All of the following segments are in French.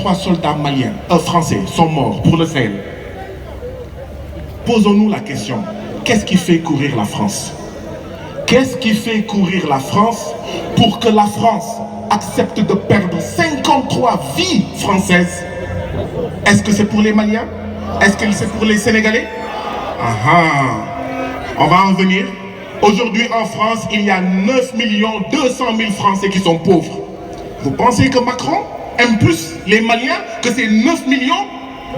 3 soldats maliens, français, sont morts pour le Sahel. Posons-nous la question, qu'est-ce qui fait courir la France? Qu'est-ce qui fait courir la France pour que la France accepte de perdre 53 vies françaises? Est-ce que c'est pour les Maliens? Est-ce que c'est pour les Sénégalais? On va en venir. Aujourd'hui en France, il y a 9 200 000 Français qui sont pauvres. Vous pensez que Macron aime plus les Maliens que ces 9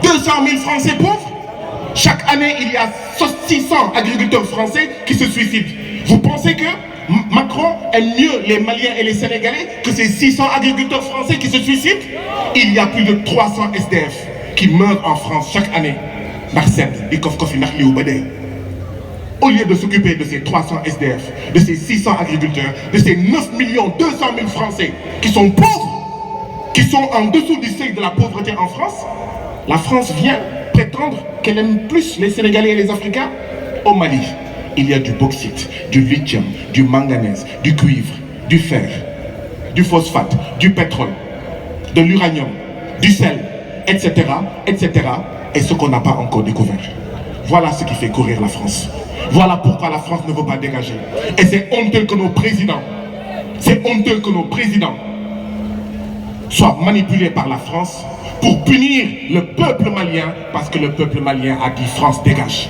200 000 Français pauvres? Chaque année, il y a 600 agriculteurs français qui se suicident. Vous pensez que Macron aime mieux les Maliens et les Sénégalais que ces 600 agriculteurs français qui se suicident? Il y a plus de 300 SDF qui meurent en France chaque année. Au lieu de s'occuper de ces 300 SDF, de ces 600 agriculteurs, de ces 9 200 000 Français qui sont pauvres, qui sont en dessous du seuil de la pauvreté en France, la France vient prétendre qu'elle aime plus les Sénégalais et les Africains. Au Mali, il y a du bauxite, du lithium, du manganèse, du cuivre, du fer, du phosphate, du pétrole, de l'uranium, du sel, etc., etc., et ce qu'on n'a pas encore découvert. Voilà ce qui fait courir la France. Voilà pourquoi la France ne veut pas dégager. Et c'est honteux que nos présidents, soient manipulés par la France pour punir le peuple malien, parce que le peuple malien a dit France dégage.